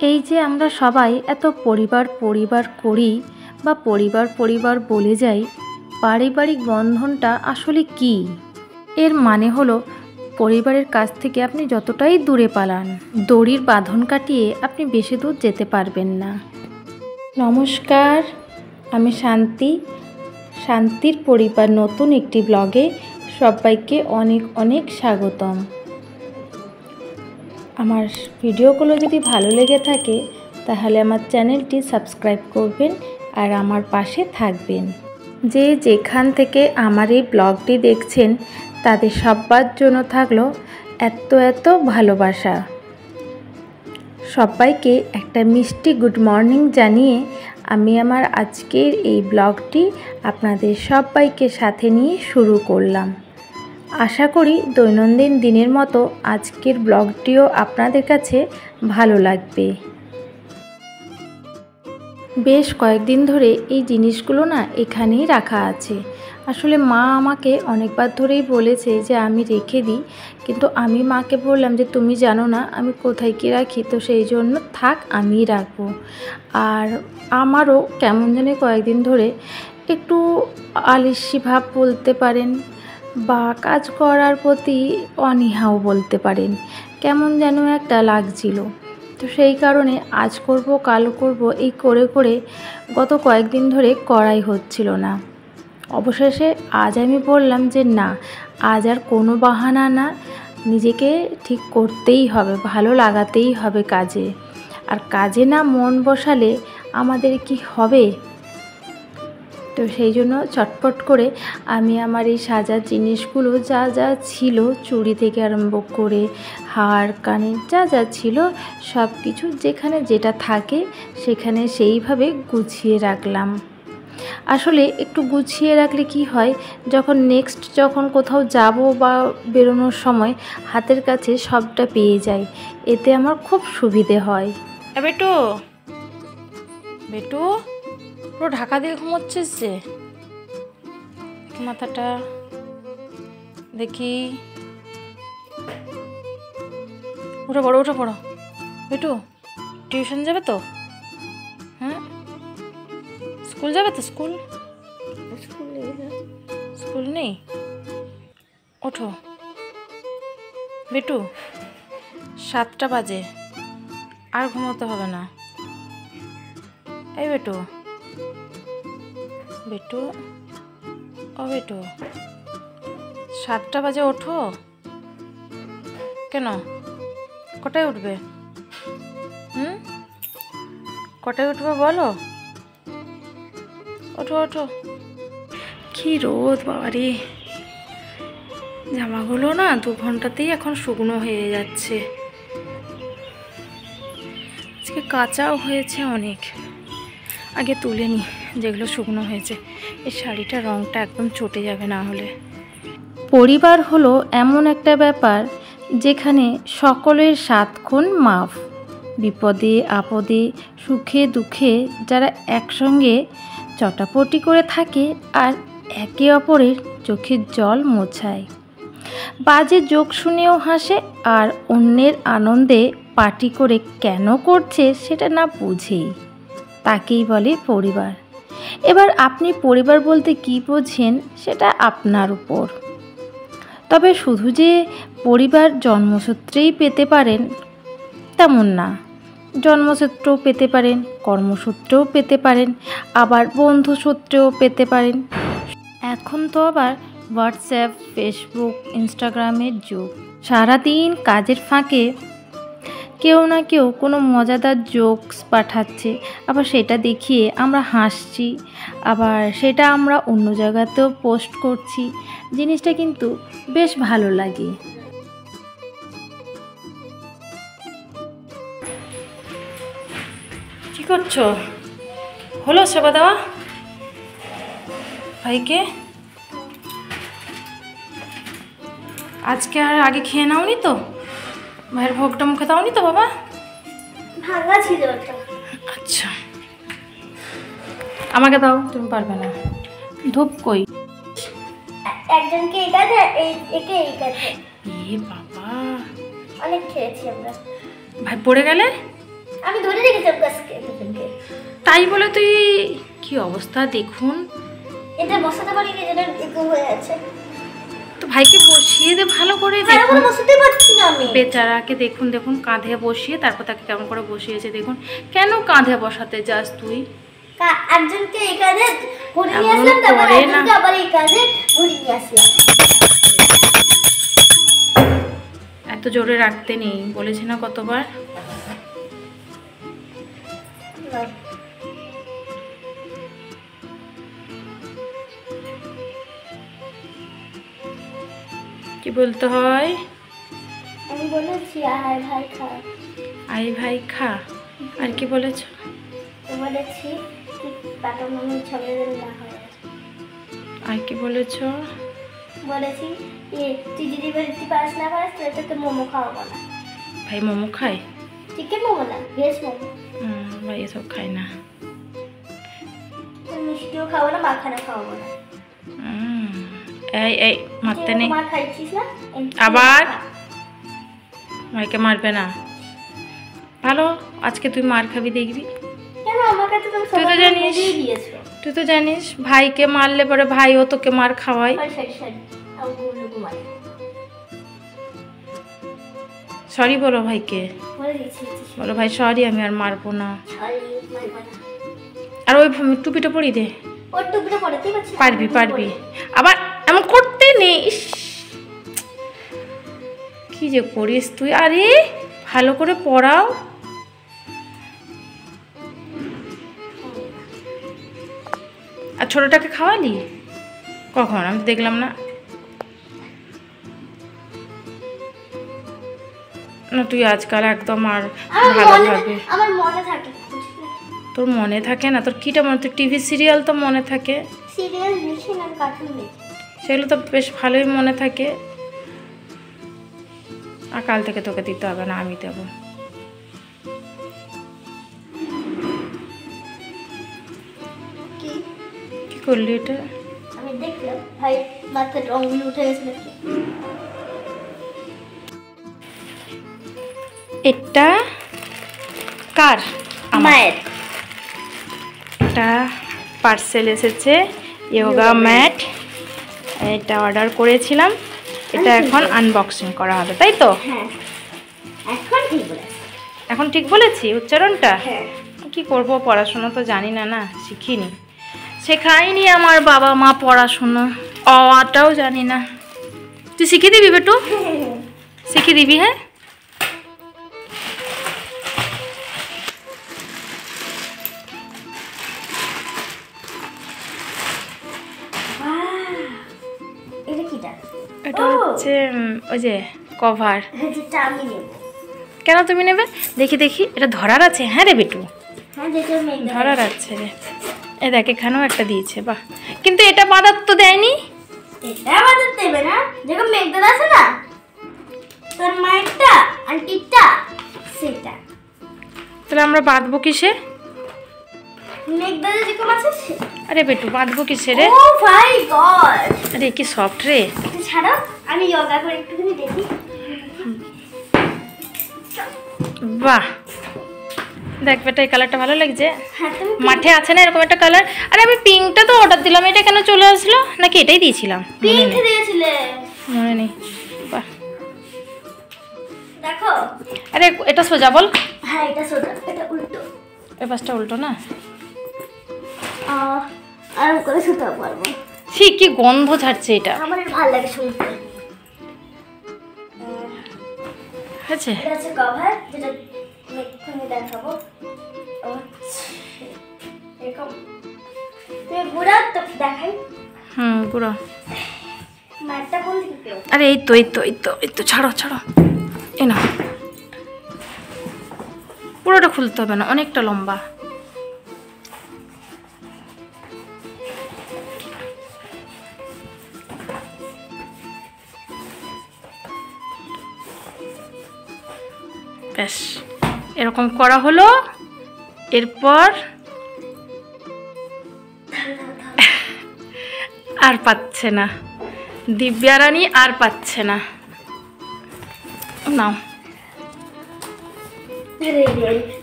এই যে আমরা সবাই এত পরিবার পরিবার করি বা পরিবার পরিবার বলে যাই, পারিবারিক বন্ধনটা আসলে কি? এর মানে হলো পরিবারের কাছ থেকে আপনি যতটাই দূরে পালান, দড়ির বাঁধন কাটিয়ে আপনি বেশি দূর যেতে পারবেন না। নমস্কার, আমি শান্তির পরিবার নতুন একটি ব্লগে সবাইকে অনেক অনেক স্বাগতম। আমার ভিডিওগুলো যদি ভালো লেগে থাকে তাহলে আমার চ্যানেলটি সাবস্ক্রাইব করবেন আর আমার পাশে থাকবেন। যে যেখান থেকে আমার এই ব্লগটি দেখছেন তাদের সবার জন্য থাকলো এত ভালোবাসা। সবাইকে একটা মিষ্টি গুড মর্নিং জানিয়ে আমি আমার আজকের এই ব্লগটি আপনাদের সবাইকে সাথে নিয়ে শুরু করলাম। আশা করি দৈনন্দিন দিনের মতো আজকের ব্লগটিও আপনাদের কাছে ভালো লাগবে। বেশ কয়েকদিন ধরে এই জিনিসগুলো না এখানেই রাখা আছে। আসলে মা আমাকে অনেকবার ধরেই বলেছে যে আমি রেখে দিই, কিন্তু আমি মাকে বললাম যে তুমি জানো না আমি কোথায় কী রাখি, তো সেই জন্য থাক আমিই রাখবো। আর আমারও কেমন জানি কয়েকদিন ধরে একটু আলসি ভাব বলতে পারেন বা কাজ করার প্রতি অনীহাও বলতে পারেন, কেমন যেন একটা লাগছিল। তো সেই কারণে আজ করব কাল করব এই করে করে গত কয়েকদিন ধরে করাই হচ্ছিল না। অবশেষে আজ আমি বললাম যে না, আজ আর কোনো বাহানা না, নিজেকে ঠিক করতেই হবে, ভালো লাগাতেই হবে কাজে। আর কাজে না মন বসালে আমাদের কি হবে? তো সেই জন্য চটপট করে আমি আমার এই সাজার জিনিসগুলো যা যা ছিল, চুড়ি থেকে আরম্ভ করে হার কানের যা যা ছিল সব কিছু যেখানে যেটা থাকে সেখানে সেইভাবে গুছিয়ে রাখলাম। আসলে একটু গুছিয়ে রাখলে কি হয়, যখন কোথাও যাব বা বেরোনোর সময় হাতের কাছে সবটা পেয়ে যাই, এতে আমার খুব সুবিধে হয়। বেটু বেটু পুরো ঢাকা দিয়ে ঘুমোচ্ছিস যে, মাথাটা দেখি। উঠে পড়ো বেটু, টিউশন যাবে তো? হ্যাঁ, স্কুল যাবে তো? স্কুল নেই? ওঠো বেটু, 7টা বাজে, আর ঘুমোতে হবে না। এই বেটু ও বেটু, 7টা বাজে, ওঠো। কেন, কটায় উঠবে? কটায় উঠবে বলো? ওঠো। কি রোদ বাবারে, জামাগুলো না 2 ঘন্টাতেই এখন শুকনো হয়ে যাচ্ছে। আজকে কাঁচাও হয়েছে অনেক, আগে তুলে নি যেগুলো শুকনো হয়েছে। এই শাড়িটার রঙটা একদম চটে যাবে না হলে। পরিবার হলো এমন একটা ব্যাপার যেখানে সকলের 7 খুন মাফ। বিপদে আপদে সুখে দুঃখে যারা একসঙ্গে চটাপটি করে থাকে আর একে অপরের চোখের জল মোছায়, বাজে জোক শুনেও হাসে আর অন্যের আনন্দে পার্টি করে কেন করছে সেটা না বুঝেই, তাকেই বলে পরিবার। এবার আপনি পরিবার বলতে কী বোঝেন সেটা আপনার উপর। তবে শুধু যে পরিবার জন্মসূত্রেই পেতে পারেন তেমন না, জন্মসূত্রেও পেতে পারেন, কর্মসূত্রেও পেতে পারেন, আবার বন্ধুসূত্রেও পেতে পারেন। এখন তো আবার হোয়াটসঅ্যাপ, ফেসবুক, ইনস্টাগ্রামের যুগ। সারাদিন কাজের ফাঁকে কেউ না কেউ কোনো মজাদার জোকস পাঠাচ্ছে, আবার সেটা দেখিয়ে আমরা হাসছি, আবার সেটা আমরা অন্য জায়গাতেও পোস্ট করছি। জিনিসটা কিন্তু বেশ ভালো লাগে। কি করছো? হলো সেবা দেওয়া ভাইকে? আজকে আর আগে খেয়ে নাওনি তো? ভাইয়ের ভোগটা মুখে দাওনি তো বাবা? ভাঙা ছিল ওটা। আচ্ছা, আমাকে দাও, তুমি পারবে না। ধূপ কই? একজনকে এই কাছে, একে এই কাছে। এ বাবা, অনেক খেয়েছি আমরা। ভাই পড়ে গেলে? আমি ধরে রেখেছিলাম গাছকে দুজনকে। তাই বলে তুই কি অবস্থা দেখুন। এটা বসাতে পারি না, যেটা একটু হয়ে আছে। তো ভাইকে বসিয়ে দে ভালো করে। ভালো করে বসাতে পারছি না আমি। বেচারাকে দেখুন দেখুন কাঁধে বসিয়ে তারপর তাকে কেমন করে বসিয়েছে দেখুন। কেন কাঁধে বসাতে যাস তুই? একজনকে এই কাজে ঘুরিয়ে নিয়ে আসলাম, তারপর একজনকে আবার এই কাজে ঘুরিয়ে নিয়ে আসলাম। এত জোরে রাখতে নেই, বলেছি না কতবার। কি বলতে হয়? আমি বলেছি আয় ভাই খা। আই ভাই খা। আর কি বলেছ? বলেছি কি বাবা মামি ঝগড়া যেন না হয়। আর কি বলেছ? বলেছি তুই যদি বলতে পারিস না পারিস তাহলে তোকে মোমো খাওয়াবো না। ভাই মোমো খায়? চিকেন মোমো না, ভেজ মোমো। ভাই এসব খায় না। মিষ্টিও খাবো না, মাখানা খাওয়াবো না। এই এই মারতে নেই। মার খাইছিস না আবার ভাইকে মারবে না। ভালো, আজকে তুই মার খাবি দেখবি। কেন আমার কাছে তুমি তুই তো জানিস, দিয়েছো। তুই তো জানিস ভাইকে মারলে পরে ভাইও তোকে মার খাওয়ায়। সরি বলো ভাইকে, বলো ভাই সরি, আমি আর মারবো না। আর ওই টুপিটা পরিয়ে দে। পারবি পারবি। আবার এমন করতে নেই। কি যে করিস তুই। আরে ভালো করে পড়াও। আর ছোটটাকে খাওয়ালি কখন? আমি দেখলাম না। না তুই আজকাল একদম আর ভালোভাবে। আমার মনে থাকে। তোর মনে থাকে না? তোর কিটা মনে? তোর টিভি সিরিয়াল তো মনে থাকে। সিরিয়াল দেখি না, কার্টুন দেখি। সেগুলো তো বেশ ভালোই মনে থাকে। আর কাল থেকে তোকে দিতে হবে না, আমি দেবো। কি করলি এটা? আমি দেখলাম ভাই মাথার রঙগুলো উঠে গেছে নাকি। এটা কার? মায়ের। একটা পার্সেল এসেছে, যোগা ম্যাট। এটা অর্ডার করেছিলাম, এটা এখন আনবক্সিং করা হবে, তাই তো? হ্যাঁ, এখন ঠিক বলেছি। এখন ঠিক বলেছি উচ্চারণটা? হ্যাঁ। কি করব, পড়াশোনা তো জানি না, না শিখিনি, শেখায়নি আমার বাবা মা পড়াশোনা। অটাও জানি না। তুই শিখিয়ে দিবি বেটু? শিখিয়ে দিবি? হ্যাঁ। এটা হচ্ছে ওই যে কভার। যেটা আমি নেব। কেন তুমি নেবে? দেখি দেখি, এটা ধরার আছে? হ্যাঁ রে বেটু, হ্যাঁ যেটা ধরার আছে রে। এ দেখ এখানেও একটা দিয়েছে, বাহ। কিন্তু এটা বাঁধার তো দেয়নি। এটা বাঁধার দেবে না, যেরকম মেঘদাদা আছে না তোর মায়েরটা আন্টিটা, সেটা। তাহলে আমরা বাঁধবো কিসে? মেঘদাদা যেরকম আছে। আরে বেটু বাঁধবো কিসে রে? ও মাই গড, আরে কি সফট রে। ছাড়ো, আমি যোগা করে একটুখানি দেখি। বাহ, দেখ বেটা এই কালারটা ভালো লাগছে। হ্যাঁ, তুমি মাঠে আছে না এরকম একটা কালার? আরে আমি পিঙ্কটা তো অর্ডার দিলাম, এটা কেন চলে আসলো? নাকি এটাই দিয়েছিলাম? পিঙ্ক দিয়েছিলে? মনে নেই। বাহ, দেখো। আরে এটা সোজা বল। হ্যাঁ এটা সোজা, এটা উল্টো। এই পাশটা উল্টো না? আর করে শুতে পারবো। ঠিক, কি গন্ধ ছাড়ছে এটা। আমার ভালো লাগে শুনতে। আছে এটা হচ্ছে কভার, যেটা এক্ষুনি দেখাবো। এরকম তুই বুড়া তো দেখাই। পুরো মারটা কোন দিকে? আরে এই তো এই তো এই তো এই তো, ছাড়ো ছাড়ো। এই না, পুরোটা খুলতে হবে না, অনেকটা লম্বা। ব্যাস এরকম করা হলো। এরপর আর পাচ্ছে না, দিব্যা রানী আর পাচ্ছে না। নাও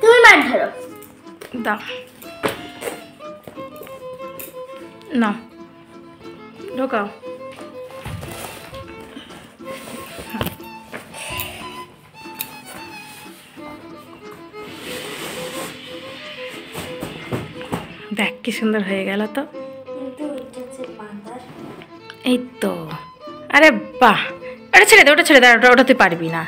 তুমি মাছ ধরো। দাও না ঢোকাও। দেখ কি সুন্দর হয়ে গেল তো। এই তো, আরে বাহ, ওটা ছেড়ে দে, ওটা ছেড়ে দে, ওটা তুই পারবি না।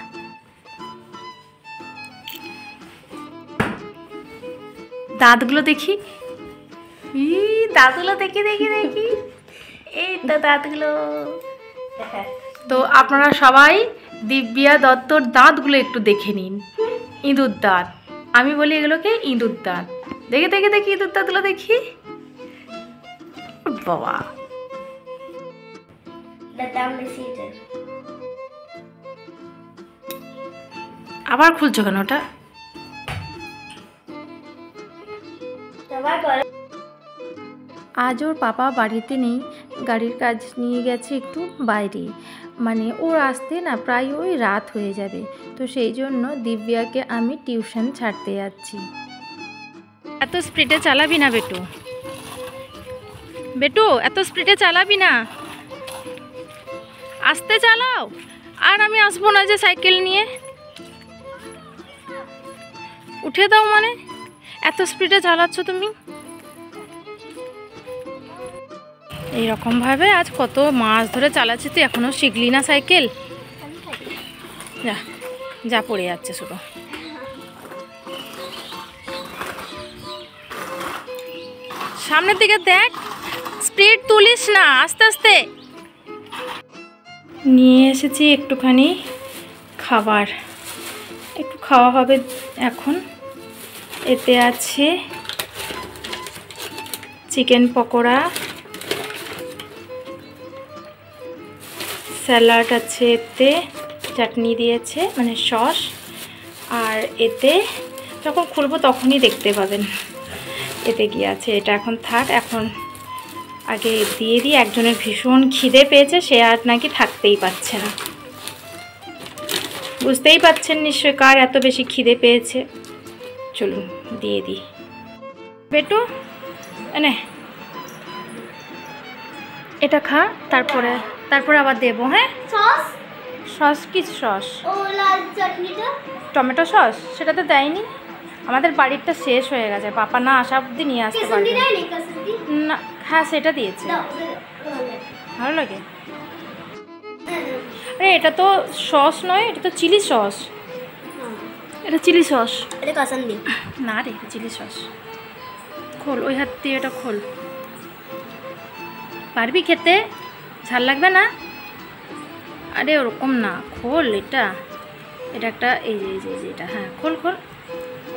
দাঁতগুলো দেখি, দাঁতগুলো দেখি দেখি দেখি, এই তো দাঁতগুলো। তো আপনারা সবাই দিব্যা দত্তর দাঁতগুলো একটু দেখে নিন। ইঁদুর দাঁত, আমি বলি এগুলোকে ইঁদুর দাঁত। দেখে দেখে দেখি ইঁদুর দাঁতগুলো দেখি। বাবা আবার খুলছো কেন ওটা? আজ ওর পাপা বাড়িতে নেই, গাড়ির কাজ নিয়ে গেছে একটু বাইরে, মানে ওর আসতে না প্রায় ওই রাত হয়ে যাবে। তো সেই জন্য দিব্যাকে আমি টিউশন ছাড়তে যাচ্ছি। এত স্পিডে চালাবি না বেটু, বেটু এত স্পিডে চালাবি না, আস্তে চালাও। আর আমি আসবো না যে সাইকেল নিয়ে, উঠে দাও। মানে এত স্পিডে চালাচ্ছ তুমি। এইরকমভাবে আজ কত মাস ধরে চালাচ্ছি, তুই এখনো শিখলি না সাইকেল? যা যা, পড়ে যাচ্ছে শুধু। সামনের দিকে দেখ, স্পিড তুলিস না, আস্তে আস্তে। নিয়ে এসেছি একটুখানি খাবার, একটু খাওয়া হবে এখন। এতে আছে চিকেন পকোড়া, স্যালাড আছে, এতে চাটনি দিয়েছে মানে সস, আর এতে যখন খুলবো তখনই দেখতে পাবেন এতে কি আছে। এটা এখন থাক, এখন আগে দিয়ে দিই। একজনের ভীষণ খিদে পেয়েছে, সে আর নাকি থাকতেই পারছে না। বুঝতেই পারছেন নিশ্চয় কার এত বেশি খিদে পেয়েছে। চলুন দিয়ে দিই। বেটু এনে এটা খা, তারপরে তারপরে আবার দেবো। হ্যাঁ সস, সস কি সস? ও লাল চাটনিটা, টমেটো সস, সেটা তো দেয়নি। আমাদের বাড়িরটা শেষ হয়ে গেছে, পাপা না আসা অব্দি নিয়ে আসতে পারবে না। হ্যাঁ সেটা দিয়েছে, ভালো লাগে। আরে এটা তো সস নয়, এটা তো চিলি সস। এটা চিলি সস, এটা কাসন্দি না রে, চিলি সস। খোল, ওই হাত দিয়ে এটা খোল। পারবি খেতে? ঝাল লাগবে না? আরে ওরকম না, খোল এটা। এটা একটা এই যে এই যে এটা, হ্যাঁ খোল খোল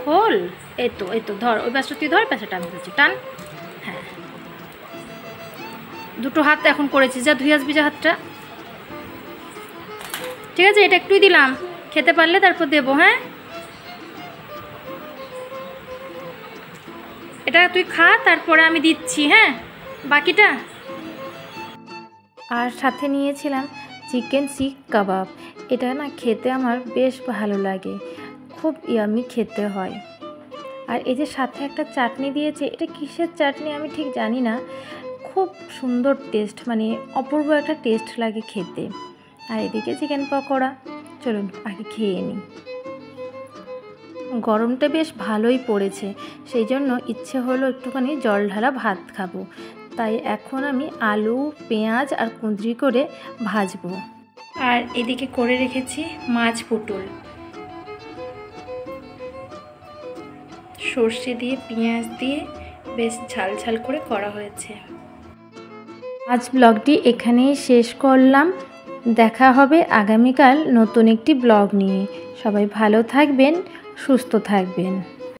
খোল। এই তো এই তো, ধর ওই পাশটা তুই ধর, পাশাটা আমি ধরছি, টান। হ্যাঁ দুটো হাত এখন করেছিস, যা ধুয়ে আসবি যা হাতটা। ঠিক আছে, এটা একটুই দিলাম, খেতে পারলে তারপর দেবো। হ্যাঁ এটা তুই খা, তারপরে আমি দিচ্ছি হ্যাঁ বাকিটা। আর সাথে নিয়েছিলাম চিকেন শিক কাবাব। এটা না খেতে আমার বেশ ভালো লাগে, খুব ইয়ামি খেতে হয়। আর এই যে সাথে একটা চাটনি দিয়েছে, এটা কিসের চাটনি আমি ঠিক জানি না, খুব সুন্দর টেস্ট, মানে অপূর্ব একটা টেস্ট লাগে খেতে। আর এদিকে চিকেন পকোড়া। চলুন আগে খেয়ে নিই। গরমটা বেশ ভালোই পড়েছে, সেই জন্য ইচ্ছে হলো একটুখানি জল ঢালা ভাত খাবো। তাই এখন আমি আলু, পেঁয়াজ আর কুঁদরি করে ভাজবো। আর এদিকে করে রেখেছি মাছ পটল, সর্ষে দিয়ে পেঁয়াজ দিয়ে বেশ ঝাল ঝাল করে করা হয়েছে। আজ ব্লগটি এখানেই শেষ করলাম। দেখা হবে আগামীকাল নতুন একটি ব্লগ নিয়ে। সবাই ভালো থাকবেন, সুস্থ থাকবেন।